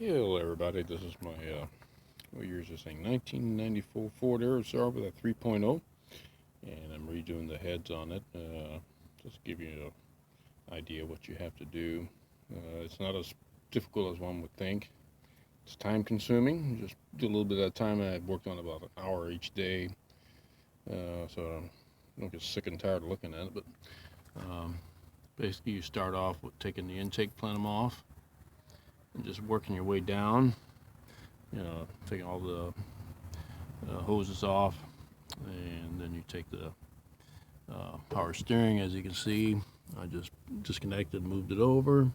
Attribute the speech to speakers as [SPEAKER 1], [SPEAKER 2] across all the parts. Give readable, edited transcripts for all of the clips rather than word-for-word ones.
[SPEAKER 1] Hello everybody, this is my, what year is this thing, 1994 Ford Aerostar with a 3.0, and I'm redoing the heads on it, just to give you an idea of what you have to do. It's not as difficult as one would think. It's time consuming, just do a little bit at a time. I worked on about an hour each day, so I don't get sick and tired of looking at it, but basically you start off with taking the intake plenum off, and just working your way down, taking all the hoses off, and then you take the power steering. As you can see, I just disconnected, moved it over,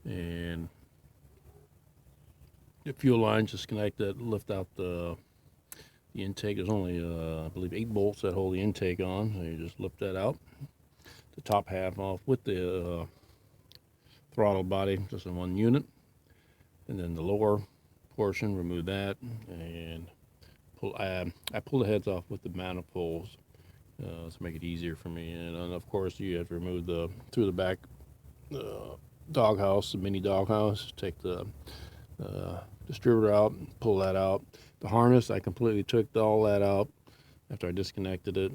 [SPEAKER 1] and the fuel lines disconnected, lift out the intake. There's only I believe 8 bolts that hold the intake on, so you just lift that out, the top half off with the throttle body just in one unit, and then the lower portion, remove that, and pull. I pull the heads off with the manifolds to make it easier for me. And of course, you have to remove through the back doghouse, the mini doghouse. Take the distributor out, pull that out. The harness, I completely took all that out after I disconnected it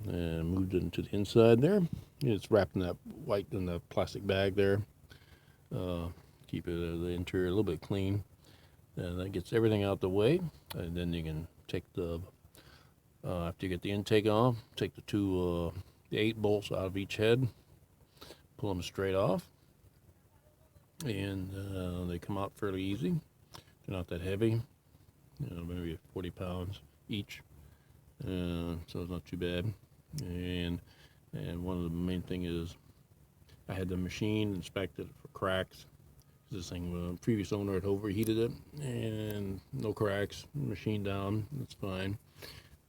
[SPEAKER 1] and moved it into the inside there. It's wrapped in that white in the plastic bag there. Keep the interior a little bit clean, and that gets everything out the way. And then you can take after you get the intake off, take the 8 bolts out of each head, pull them straight off, and they come out fairly easy. They're not that heavy, maybe 40 pounds each, so it's not too bad. And one of the main thing is, I had the machine inspected for cracks. This thing, previous owner had overheated it, and no cracks. Machine down, that's fine.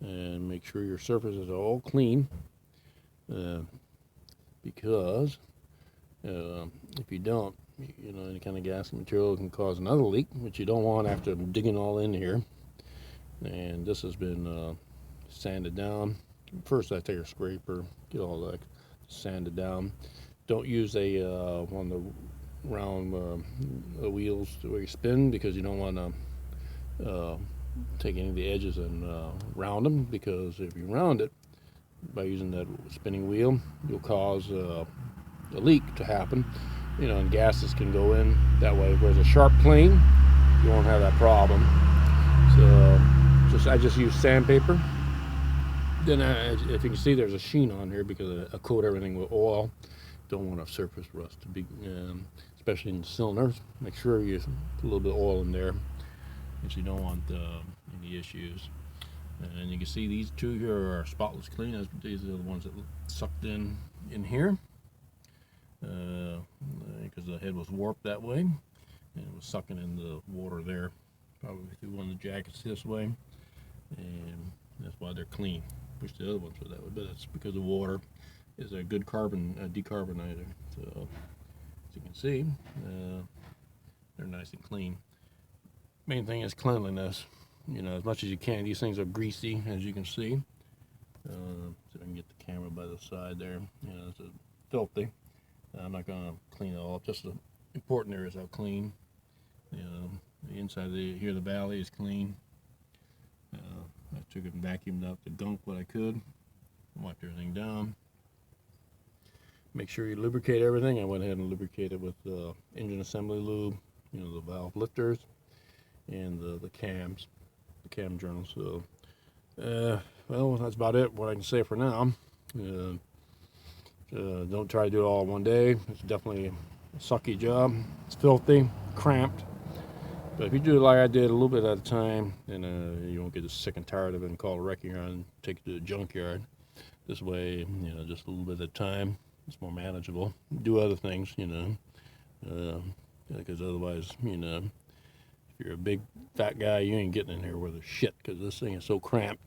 [SPEAKER 1] And make sure your surfaces are all clean, because if you don't, any kind of gas material can cause another leak, which you don't want after digging all in here. And this has been sanded down. First, I take a scraper, get all that sanded down. Don't use one of the round wheels where you spin, because you don't want to take any of the edges and round them, because if you round it by using that spinning wheel, you'll cause a leak to happen, and gases can go in that way. Whereas a sharp plane, you won't have that problem. So I just use sandpaper. Then if you can see, there's a sheen on here because I coat everything with oil. Don't want a surface rust to be, especially in the cylinders. Make sure you put a little bit of oil in there, because you don't want any issues. And you can see these two here are spotless clean. These are the ones that sucked in here, because the head was warped that way, and it was sucking in the water there, probably through one of the jackets this way, and that's why they're clean. Wish the other ones were that way, but that's because the water is a good decarbonizer. So as you can see, they're nice and clean. Main thing is cleanliness. As much as you can. These things are greasy, as you can see. So I can get the camera by the side there. It's filthy. I'm not going to clean it all up. Just the important areas are clean. The inside of the valley is clean. I took it and vacuumed out the gunk what I could. Wiped everything down. Make sure you lubricate everything. I went ahead and lubricated with engine assembly lube, the valve lifters, and the cams, the cam journals. So, well, that's about it. What I can say for now. Don't try to do it all in one day. It's definitely a sucky job. It's filthy, cramped. But if you do it like I did, a little bit at a time, then you won't get sick and tired of it and call a wrecking yard and take it to the junkyard. This way, just a little bit at a time. It's more manageable. Do other things, because otherwise, if you're a big fat guy, you ain't getting in here with a shit, because this thing is so cramped.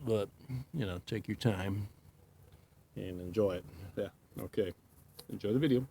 [SPEAKER 1] But take your time and enjoy it. Yeah, okay. Enjoy the video.